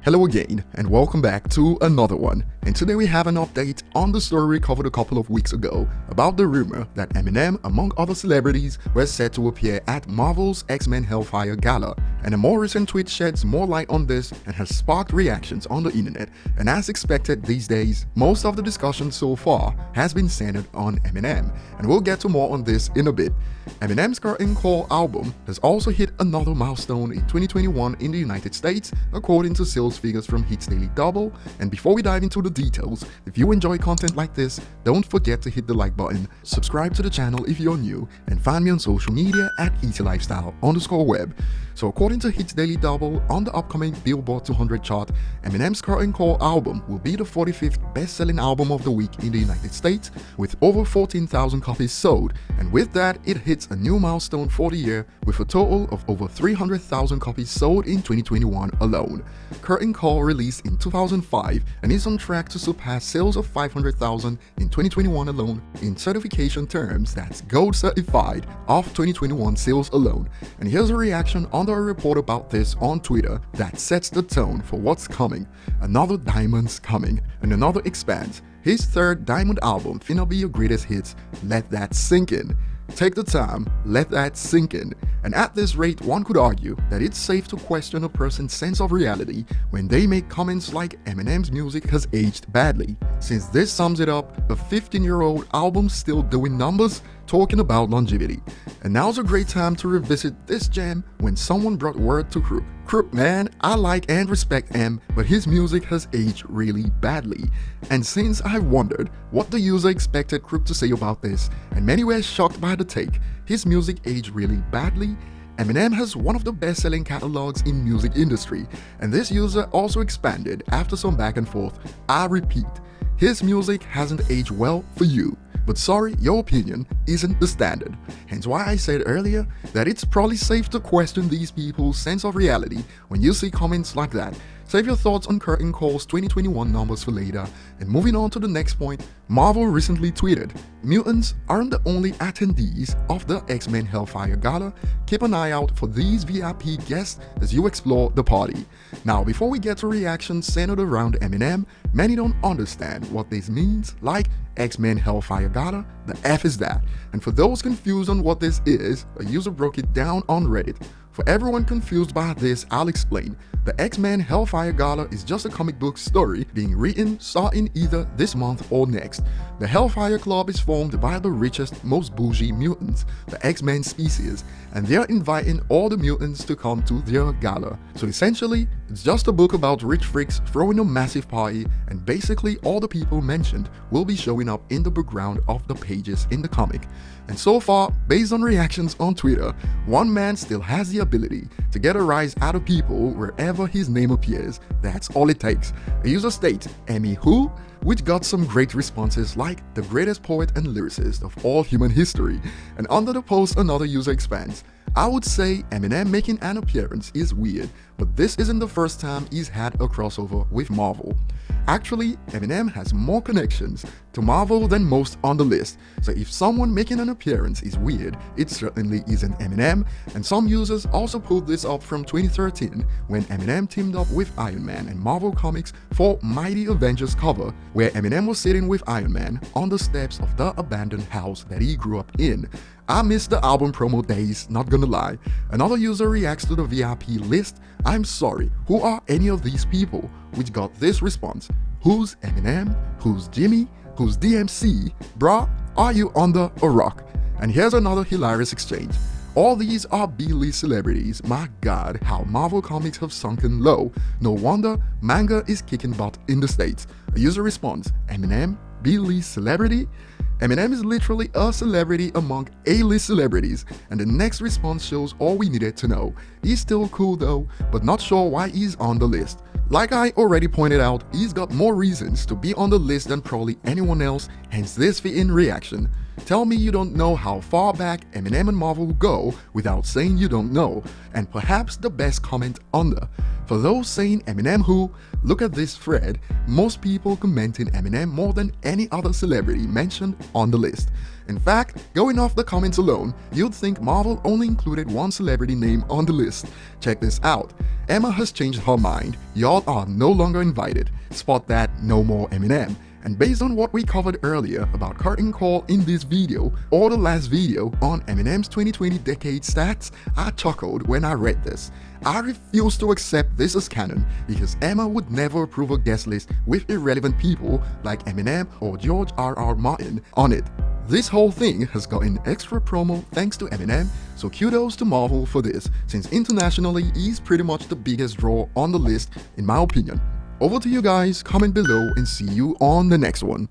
Hello again, and welcome back to another one. And today we have an update on the story we covered a couple of weeks ago about the rumor that Eminem, among other celebrities, were set to appear at Marvel's X-Men Hellfire Gala. And a more recent tweet sheds more light on this and has sparked reactions on the internet. And as expected these days, most of the discussion so far has been centered on Eminem, and we'll get to more on this in a bit. Eminem's Curtain Call album has also hit another milestone in 2021 in the United States, according to sales figures from Hits Daily Double. And before we dive into the details, if you enjoy content like this, don't forget to hit the like button, subscribe to the channel if you're new, and find me on social media at ETLifestyle_web. So according to Hits Daily Double, on the upcoming Billboard 200 chart, Eminem's Curtain Call album will be the 45th best-selling album of the week in the United States, with over 14,000 copies sold, and with that, it hits a new milestone for the year with a total of over 300,000 copies sold in 2021 alone. Curtain Call released in 2005 and is on track to surpass sales of 500,000 in 2021 alone. In certification terms, that's gold certified of 2021 sales alone. And here's a reaction under a report about this on Twitter that sets the tone for what's coming. Another Diamond's coming, and another expands. His third Diamond album finna be your greatest hits. Let that sink in. Take the time, let that sink in. And at this rate, one could argue that it's safe to question a person's sense of reality when they make comments like Eminem's music has aged badly. Since this sums it up, a 15-year-old album still doing numbers, talking about longevity. And now's a great time to revisit this gem when someone brought word to Crook. Crook, man, I like and respect M, but his music has aged really badly. And since I've wondered what the user expected Crook to say about this, and many were shocked by the take, his music aged really badly, Eminem has one of the best-selling catalogs in music industry, and this user also expanded after some back and forth. I repeat, his music hasn't aged well for you. But sorry, your opinion isn't the standard. Hence why I said earlier that it's probably safe to question these people's sense of reality when you see comments like that. Save your thoughts on Curtain Call's 2021 numbers for later. And moving on to the next point, Marvel recently tweeted, "Mutants aren't the only attendees of the X-Men Hellfire Gala. Keep an eye out for these VIP guests as you explore the party." Now, before we get to reactions centered around Eminem, many don't understand what this means, like X-Men Hellfire Gala, the F is that. And for those confused on what this is, a user broke it down on Reddit. For everyone confused by this, I'll explain. The X-Men Hellfire Gala is just a comic book story being written starting either this month or next. The Hellfire Club is formed by the richest, most bougie mutants, the X-Men species, and they're inviting all the mutants to come to their gala. So essentially, it's just a book about rich freaks throwing a massive party, and basically all the people mentioned will be showing up in the background of the pages in the comic. And so far, based on reactions on Twitter, one man still has the ability to get a rise out of people wherever his name appears. That's all it takes. A user states, "Emmy who?" which got some great responses like "the greatest poet and lyricist of all human history." And under the post, another user expands, "I would say Eminem making an appearance is weird, but this isn't the first time he's had a crossover with Marvel. Actually, Eminem has more connections to Marvel than most on the list, so if someone making an appearance is weird, it certainly isn't Eminem." And some users also pulled this up from 2013 when Eminem teamed up with Iron Man and Marvel Comics for Mighty Avengers cover, where Eminem was sitting with Iron Man on the steps of the abandoned house that he grew up in. I miss the album promo days, not gonna lie. Another user reacts to the VIP list, "I'm sorry, who are any of these people?" which got this response, "Who's Eminem? Who's Jimmy? Who's DMC? Bruh, are you under a rock?" And here's another hilarious exchange. "All these are B-list celebrities. My god, how Marvel Comics have sunken low. No wonder manga is kicking butt in the States." A user responds, "Eminem? B-list celebrity?" Eminem is literally a celebrity among A-list celebrities, and the next response shows all we needed to know. He's still cool though, but not sure why he's on the list. Like I already pointed out, he's got more reasons to be on the list than probably anyone else, hence this fit-in reaction. Tell me you don't know how far back Eminem and Marvel go without saying you don't know, and perhaps the best comment under. For those saying Eminem who, look at this thread, most people commenting Eminem more than any other celebrity mentioned on the list. In fact, going off the comments alone, you'd think Marvel only included one celebrity name on the list. Check this out. Emma has changed her mind. Y'all are no longer invited. Spot that, no more Eminem. And based on what we covered earlier about curtain call in this video or the last video on Eminem's 2020 decade stats, I chuckled when I read this. I refuse to accept this as canon because Emma would never approve a guest list with irrelevant people like Eminem or George R.R. Martin on it. This whole thing has gotten extra promo thanks to Eminem, so kudos to Marvel for this, since internationally he's pretty much the biggest draw on the list in my opinion. Over to you guys, comment below and see you on the next one.